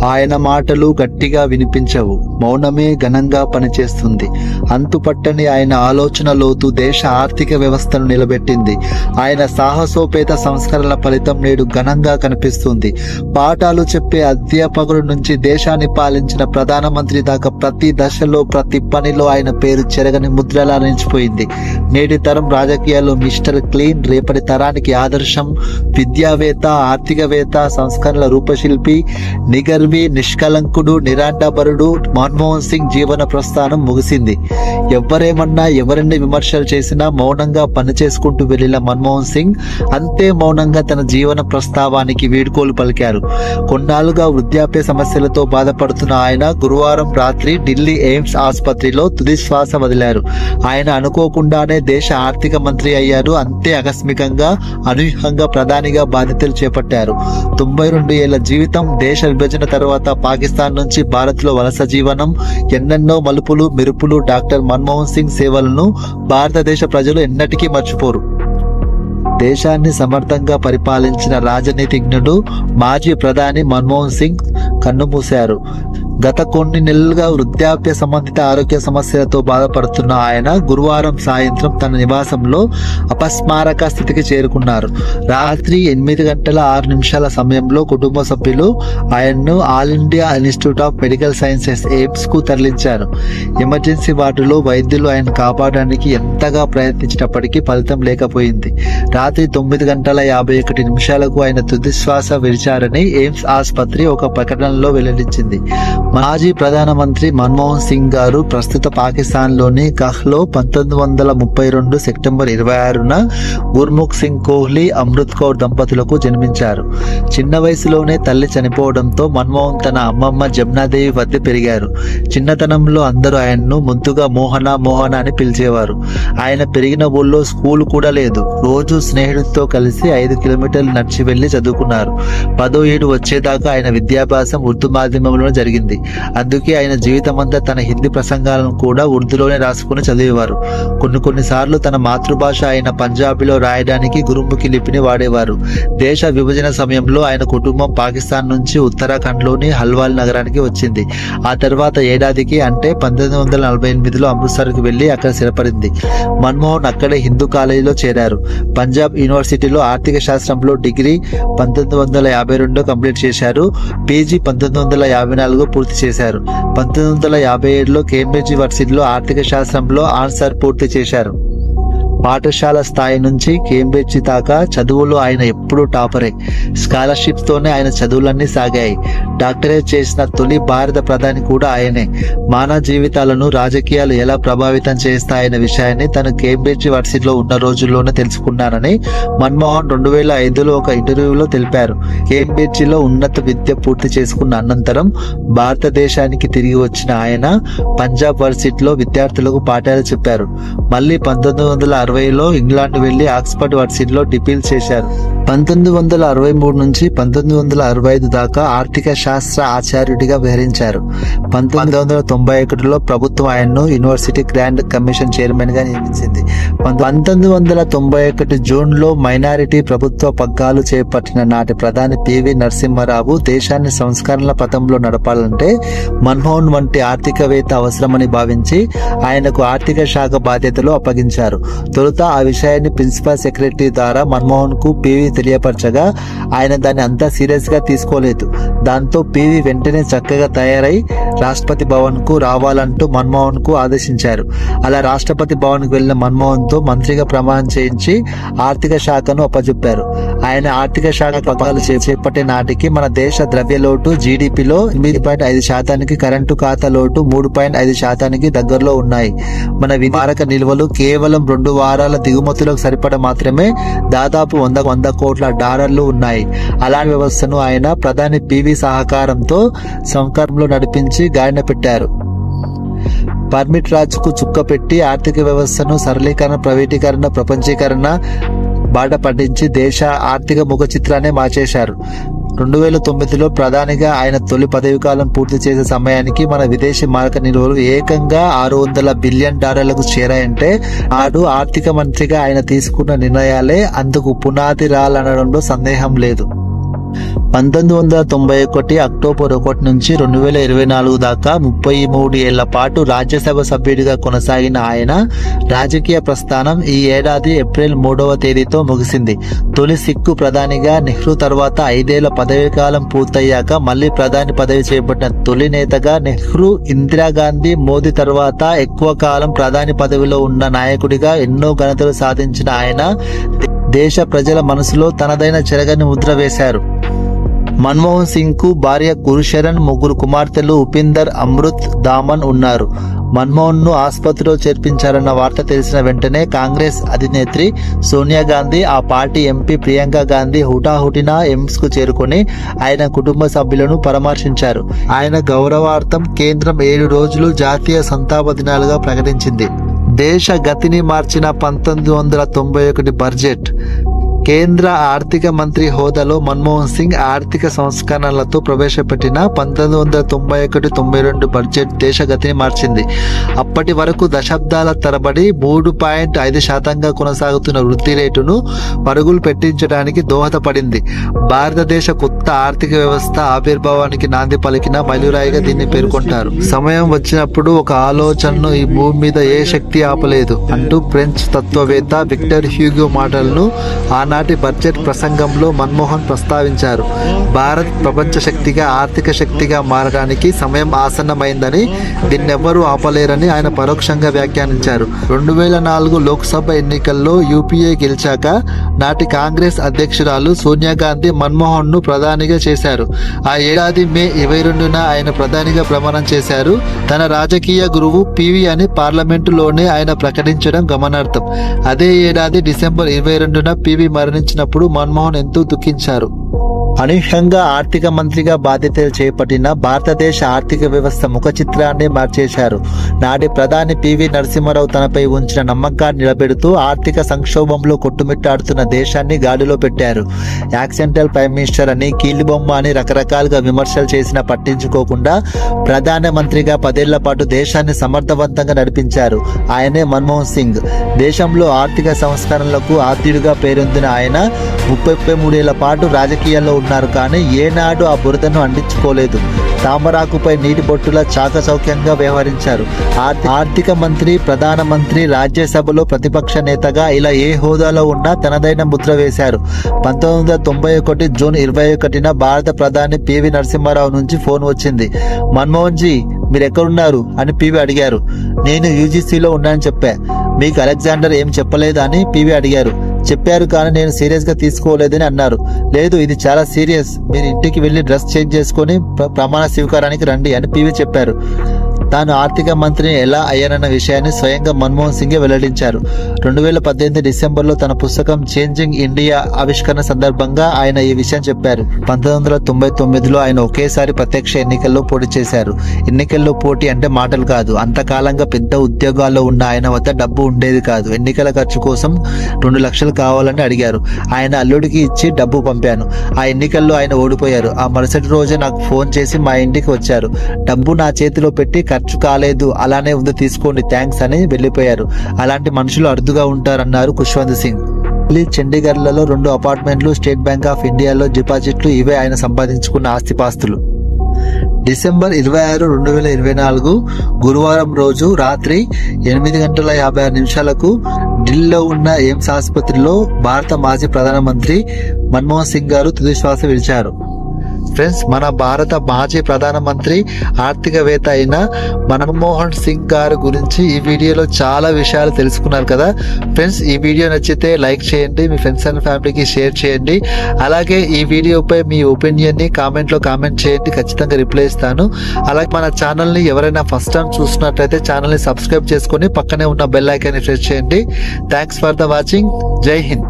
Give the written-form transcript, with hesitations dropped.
ఆయన మాటలు గట్టిగా వినిపించవు, మౌనమే ఘనంగా పనిచేస్తుంది. అంతుపట్టని ఆయన ఆలోచన లోతు దేశ ఆర్థిక వ్యవస్థను నిలబెట్టింది. ఆయన సాహసోపేత సంస్కరణల ఫలితం నేడు ఘనంగా కనిపిస్తుంది. పాఠాలు చెప్పే అధ్యాపకుల నుంచి దేశాన్ని పాలించిన ప్రధానమంత్రి దాకా ప్రతి దశలో ప్రతి పనిలో ఆయన పేరు చెరగని ముద్రలా నిలిచిపోయింది. నేటి తరం రాజకీయాల్లో మిస్టర్ క్లీన్, రేపటి తరానికి ఆదర్శం. విద్యావేత్త, ఆర్థికవేత్త, సంస్కరణల రూపశిల్పి, నిగర్వి, నిష్కలంకుడు, నిరాడంబరుడు మన్మోహన్ సింగ్ జీవన ప్రస్థానం ముగిసింది. ఎవరేమన్నా, ఎవరిని విమర్శలు చేసినా మౌనంగా పనిచేసుకుంటూ వెళ్లిన మన్మోహన్ సింగ్ అంతే మౌనంగా తన జీవన ప్రస్తావానికి వీడ్కోలు పలికారు. కొన్నాళ్లుగా వృద్ధాప్య సమస్యలతో బాధపడుతున్న ఆయన గురువారం రాత్రి ఢిల్లీ ఎయిమ్స్ ఆసుపత్రిలో తుది శ్వాస వదిలారు. ఆయన అనుకోకుండానే దేశ ఆర్థిక మంత్రి అయ్యారు. అంతే ఆకస్మికంగా, అనూహ్యంగా ప్రధానిగా బాధ్యతలు చేపట్టారు. 92 ఏళ్ల జీవితం, దేశ విభజన తర్వాత పాకిస్తాన్ నుంచి భారత్లో వలస జీవనం, ఎన్నెన్నో మలుపులు మెరుపులు. డాక్టర్ మన్మోహన్ సింగ్ సేవలను భారతదేశ ప్రజలు ఎన్నటికీ మర్చిపోరు. దేశాన్ని సమర్థంగా పరిపాలించిన రాజనీతిజ్ఞుడు, మాజీ ప్రధాని మన్మోహన్ సింగ్ కన్నుమూశారు. గత కొన్ని నెలలుగా వృద్ధాప్య సంబంధిత ఆరోగ్య సమస్యలతో బాధపడుతున్న ఆయన గురువారం సాయంత్రం తన నివాసంలో అపస్మారక స్థితికి చేరుకున్నారు. రాత్రి 8:06 సమయంలో కుటుంబ సభ్యులు ఆయన్ను all India institute of medical sciences AIIMS కు తరలించారు. ఎమర్జెన్సీ వార్డులో వైద్యులు ఆయన కాపాడడానికి ఎంతగా ప్రయత్నించినప్పటికీ ఫలితం లేకపోయింది. రాత్రి 9:51 ఆయన తుదిశ్వాస విడిచారని ఎయిమ్స్ ఆసుపత్రి ఒక ప్రకటనలో వెల్లడించింది. మాజీ ప్రధానమంత్రి మన్మోహన్ సింగ్ గారు ప్రస్తుత పాకిస్తాన్లోని కహ్లో 1932 సెప్టెంబర్ 26న గుర్ముఖ్ సింగ్ కోహ్లీ, అమృత్ కౌర్ దంపతులకు జన్మించారు. చిన్న వయసులోనే తల్లి చనిపోవడంతో మన్మోహన్ తన అమ్మమ్మ జమునాదేవి వద్ద పెరిగారు. చిన్నతనంలో అందరూ ఆయన్ను ముద్దుగా మోహన మోహన అని పిలిచేవారు. ఆయన పెరిగిన ఊళ్ళో స్కూల్ కూడా లేదు. రోజు స్నేహితుడితో కలిసి 5 కిలోమీటర్లు నడిచి వెళ్లి చదువుకున్నారు. 10వ ఏడు వచ్చేదాకా ఆయన విద్యాభ్యాసం ఉర్దూ మాధ్యమంలో జరిగింది. అందుకే ఆయన జీవితమంతా తన హిందీ ప్రసంగాలను కూడా ఉర్దూలోనే రాసుకుని చదివేవారు. కొన్నిసార్లు తన మాతృభాష అయిన పంజాబీలో రాయడానికి గురుముఖి లిపిని వాడేవారు. దేశ విభజన సమయంలో ఆయన కుటుంబం పాకిస్తాన్ నుంచి ఉత్తరాఖండ్లోని హల్వాల్ నగరానికి వచ్చింది. ఆ తర్వాత ఏడాదికి అంటే 1948లో అమృత్సర్కు వెళ్లి అక్కడ స్థిరపడింది. మన్మోహన్ అక్కడే హిందూ కాలేజీలో చేరారు. పంజాబ్ యూనివర్సిటీలో ఆర్థిక శాస్త్రంలో డిగ్రీ 1952 కంప్లీట్ చేశారు. పీజీ 1954 పూర్తి చేశారు. 1957లో కేంబ్రిడ్జ్ యూనివర్సిటీలో ఆర్థిక శాస్త్రంలో ఆన్సర్ పూర్తి చేశారు. పాఠశాల స్థాయి నుంచి కేంబ్రిడ్జ్ దాకా చదువులో ఆయన ఎప్పుడూ టాపరే. స్కాలర్షిప్స్ తోనే ఆయన చదువులన్నీ సాగాయి. డాక్టరేట్ చేసిన తొలి భారత ప్రధాని కూడా ఆయనే. మానవ జీవితాలను రాజకీయాలు ఎలా ప్రభావితం చేస్తాయనే విషయాన్ని తను కేంబ్రిడ్జ్ యూనివర్సిటీలో ఉన్న రోజుల్లోనే తెలుసుకున్నానని మన్మోహన్ 2005లో ఒక ఇంటర్వ్యూలో తెలిపారు. కేంబ్రిడ్జిలో ఉన్నత విద్య పూర్తి చేసుకున్న అనంతరం భారతదేశానికి తిరిగి వచ్చిన ఆయన పంజాబ్ యూనివర్సిటీలో విద్యార్థులకు పాఠాలు చెప్పారు. మళ్ళీ 1960లో ఇంగ్లాండ్ వెళ్లి ఆక్స్ఫర్డ్ యూనివర్సిటీలో డిపిల్ చేశారు. 1963 నుంచి 1965 దాకా ఆర్థిక శాస్త్ర ఆచార్యుడిగా వ్యవహరించారు. 1991లో ప్రభుత్వం ఆయన్ను యూనివర్సిటీ గ్రాండ్ కమిషన్ చైర్మన్ గా నియమించింది. 1991 జూన్లో మైనారిటీ ప్రభుత్వ పగ్గాలు చేపట్టిన నాటి ప్రధాని పివి నరసింహారావు దేశాన్ని సంస్కరణల పథంలో నడపాలంటే మన్మోహన్ వంటి ఆర్థికవేత్త అవసరమని భావించి ఆయనకు ఆర్థిక శాఖ బాధ్యతలు అప్పగించారు. తొలుత ఆ విషయాన్ని ప్రిన్సిపల్ సెక్రటరీ ద్వారా మన్మోహన్ కు పివి తెలియపరచగా ఆయన దాన్ని అంతా సీరియస్ గా తీసుకోలేదు. దాంతో పివి వెంటనే చక్కగా తయారై రాష్ట్రపతి భవన్ కు రావాలంటూ మన్మోహన్ కు ఆదేశించారు. అలా రాష్ట్రపతి భవన్ కు వెళ్లిన మన్మోహన్ తో మంత్రిగా ప్రమాణం చేయించి ఆర్థిక శాఖను అప్పచెప్పారు. ఆయన ఆర్థిక శాఖ పగ్గాలు చేపట్టే నాటికి మన దేశ ద్రవ్య లోటు జీడిపిలో 8.5%, కరెంటు ఖాతా లోటు 3.5% దగ్గరలో ఉన్నాయి. మన విమారక నిల్వలు కేవలం 2 వారాల దిగుమతులకు సరిపడ మాత్రమే దాదాపు 100 కోట్ల డాలర్లు ఉన్నాయి. అలాంటి వ్యవస్థను ఆయన ప్రధాని పివి సహకారంతో సంకరంలో నడిపించి గాడిన పెట్టారు. పర్మిట్ రాజుకు చుక్కపెట్టి ఆర్థిక వ్యవస్థను సరళీకరణ, ప్రైవేటీకరణ, ప్రపంచీకరణ బాట పట్టించి దేశ ఆర్థిక ముఖ చిత్రాన్ని మార్చేశారు. 2009లో ప్రధానిగా ఆయన తొలి పదవీకాలం పూర్తి చేసే సమయానికి మన విదేశీ మారక నిల్వలు ఏకంగా $600 బిలియన్ చేరాయంటే నాడు ఆర్థిక మంత్రిగా ఆయన తీసుకున్న నిర్ణయాలే అందుకు పునాది రాలనడంలో సందేహం లేదు. 1991 అక్టోబర్ 1 నుంచి 2024 దాకా 33 ఏళ్ల పాటు రాజ్యసభ సభ్యుడిగా కొనసాగిన ఆయన రాజకీయ ప్రస్థానం ఈ ఏడాది ఏప్రిల్ 3వ తేదీతో ముగిసింది. తొలి సిక్కు ప్రధానిగా నెహ్రూ తర్వాత 5 ఏళ్ల పదవీకాలం పూర్తయ్యాక మళ్లీ ప్రధాని పదవి చేపట్టిన తొలి నేతగా నెహ్రూ, ఇందిరాగాంధీ, మోదీ తర్వాత ఎక్కువ కాలం ప్రధాని పదవిలో ఉన్న నాయకుడిగా ఎన్నో ఘనతలు సాధించిన ఆయన దేశ ప్రజల మనసులో తనదైన చెరగని ముద్ర వేశారు. మన్మోహన్ సింగ్ కు భార్య గురుశరణ్, 3 కుమార్తెలు ఉపేందర్, అమృత్, దామన్ ఉన్నారు. మన్మోహన్ ను ఆసుపత్రిలో చేర్పించారన్న వార్త తెలిసిన వెంటనే కాంగ్రెస్ అధినేత్రి సోనియా గాంధీ, ఆ పార్టీ ఎంపీ ప్రియాంక గాంధీ హుటాహుటిన ఎయిమ్స్ కు చేరుకొని ఆయన కుటుంబ సభ్యులను పరామర్శించారు. ఆయన గౌరవార్థం కేంద్రం 7 రోజులు జాతీయ సంతాప దినాలుగా ప్రకటించింది. దేశ గతిని మార్చిన 1991 బడ్జెట్. కేంద్ర ఆర్థిక మంత్రి హోదాలో మన్మోహన్ సింగ్ ఆర్థిక సంస్కరణలతో ప్రవేశపెట్టిన 1991-92 బడ్జెట్ దేశ గతిని మార్చింది. అప్పటి వరకు దశాబ్దాల తరబడి 3.5% కొనసాగుతున్న వృద్ధి రేటును పరుగులు పెట్టించడానికి దోహదపడింది. భారతదేశ కొత్త ఆర్థిక వ్యవస్థ ఆవిర్భావానికి నాంది పలికిన మైలురాయిగా దీన్ని పేర్కొంటారు. సమయం వచ్చినప్పుడు ఒక ఆలోచనను ఈ భూమి మీద ఏ శక్తి ఆపలేదు అంటూ ఫ్రెంచ్ తత్వవేత్త విక్టర్ హ్యూగో మాటలను ఆనాటి బడ్జెట్ ప్రసంగంలో మన్మోహన్ ప్రస్తావించారు. భారత్ ప్రపంచ శక్తిగా, ఆర్థిక శక్తిగా మారడానికి సమయం ఆసన్నమైందని, దీన్నెవ్వరూ ఆపలేరని ఆయన పరోక్షంగా వ్యాఖ్యానించారు. 2004 లోక్సభ ఎన్నికల్లో యూపీఏ గెలిచాక నాటి కాంగ్రెస్ అధ్యక్షురాలు సోనియా గాంధీ మన్మోహన్ ను ప్రధానిగా చేశారు. ఆ ఏడాది మే 22న ఆయన ప్రధానిగా ప్రమాణం చేశారు. తన రాజకీయ గురువు పివి అని పార్లమెంటులోనే ఆయన ప్రకటించడం గమనార్థం. అదే ఏడాది డిసెంబర్ 22న పివి మరణించినప్పుడు మన్మోహన్ ఎంతో దుఃఖించారు. అనూహ్యంగా ఆర్థిక మంత్రిగా బాధ్యతలు చేపట్టిన భారతదేశ ఆర్థిక వ్యవస్థ ముఖ చిత్రాన్ని మార్చేశారు. నాటి ప్రధాని పివి నరసింహారావు తనపై ఉంచిన నమ్మకాన్ని నిలబెడుతూ ఆర్థిక సంక్షోభంలో కొట్టుమిట్టాడుతున్న దేశాన్ని గాడిలో పెట్టారు. యాక్సిడెంటల్ ప్రైమ్ మినిస్టర్ అని, కీలుబొమ్మ అని రకరకాలుగా విమర్శలు చేసినా పట్టించుకోకుండా ప్రధానమంత్రిగా 10 ఏళ్ల పాటు దేశాన్ని సమర్థవంతంగా నడిపించారు. ఆయనే మన్మోహన్ సింగ్. దేశంలో ఆర్థిక సంస్కరణలకు ఆద్యుడిగా పేరొందిన ఆయన 33 ఏళ్ల పాటు రాజకీయాల్లో ఉన్నారు. కానీ ఏనాడు ఆ బురదను అందించుకోలేదు. తామరాకుపై నీటి బొట్టులా చాకచౌక్యంగా వ్యవహరించారు. ఆర్థిక మంత్రి, ప్రధానమంత్రి, రాజ్యసభలో ప్రతిపక్ష నేతగా ఇలా ఏ హోదాలో ఉన్నా తనదైన ముద్ర వేశారు. 1991 జూన్ 21న భారత ప్రధాని పివి నరసింహారావు నుంచి ఫోన్ వచ్చింది. మన్మోహన్ జీ, మీరు ఎక్కడున్నారు అని పివి అడిగారు. నేను యూజీసీలో ఉన్నానని చెప్పా. మీకు అలెగ్జాండర్ ఏం చెప్పలేదా అని పివి అడిగారు. చెప్పారు, కానీ నేను సీరియస్ గా తీసుకోలేదని అన్నారు. లేదు, ఇది చాలా సీరియస్, మీరు ఇంటికి వెళ్లి డ్రెస్ చేంజ్ చేసుకుని ప్రమాణ స్వీకారానికి రండి అని పివి చెప్పారు. తాను ఆర్థిక మంత్రిని ఎలా అయ్యానన్న విషయాన్ని స్వయంగా మన్మోహన్ సింగే వెల్లడించారు. 2018 డిసెంబర్లో తన పుస్తకం చేంజింగ్ ఇండియా ఆవిష్కరణ సందర్భంగా ఆయన ఈ విషయం చెప్పారు. 1999లో ఆయన ఒకేసారి ప్రత్యక్ష ఎన్నికల్లో పోటీ చేశారు. ఎన్నికల్లో పోటీ అంటే మాటలు కాదు. అంతకాలంగా పెద్ద ఉద్యోగాల్లో ఉన్న ఆయన వద్ద డబ్బు ఉండేది కాదు. ఎన్నికల ఖర్చు కోసం 2 లక్షలు కావాలని అడిగారు. ఆయన అల్లుడికి ఇచ్చి డబ్బు పంపాను. ఆ ఎన్నికల్లో ఆయన ఓడిపోయారు. ఆ మరుసటి రోజే నాకు ఫోన్ చేసి మా ఇంటికి వచ్చారు. డబ్బు నా చేతిలో పెట్టి ఖర్చు కాలేదు, అలానే ఉంది, తీసుకోండి, థ్యాంక్స్ అని వెళ్ళిపోయారు. అలాంటి మనుషులు అరుదుగా ఉంటారన్నారు ఖుష్వంత్ సింగ్. చండీగఢ్లలో 2 అపార్ట్మెంట్లు, స్టేట్ బ్యాంక్ ఆఫ్ ఇండియాలో డిపాజిట్లు, ఇవే ఆయన సంపాదించుకున్న ఆస్తిపాస్తులు. డిసెంబర్ 26, 2024 గురువారం రోజు రాత్రి 8:56 ఢిల్లీలో ఉన్న ఎయిమ్స్ ఆసుపత్రిలో భారత మాజీ ప్రధానమంత్రి మన్మోహన్ సింగ్ గారు తుది శ్వాస విడిచారు. ఫ్రెండ్స్, మన భారత మాజీ ప్రధానమంత్రి, ఆర్థికవేత్త అయిన మన్మోహన్ సింగ్ గారి గురించి ఈ వీడియోలో చాలా విషయాలు తెలుసుకున్నారు కదా ఫ్రెండ్స్. ఈ వీడియో నచ్చితే లైక్ చేయండి, మీ ఫ్రెండ్స్ అండ్ ఫ్యామిలీకి షేర్ చేయండి. అలాగే ఈ వీడియోపై మీ ఒపీనియన్ని కామెంట్లో కామెంట్ చేయండి, ఖచ్చితంగా రిప్లై ఇస్తాను. అలాగే మన ఛానల్ని ఎవరైనా ఫస్ట్ టైం చూస్తున్నట్లయితే ఛానల్ని సబ్స్క్రైబ్ చేసుకొని పక్కనే ఉన్న బెల్ ఐకాన్ని ప్రెస్ చేయండి. Thanks for the watching. జై హింద్.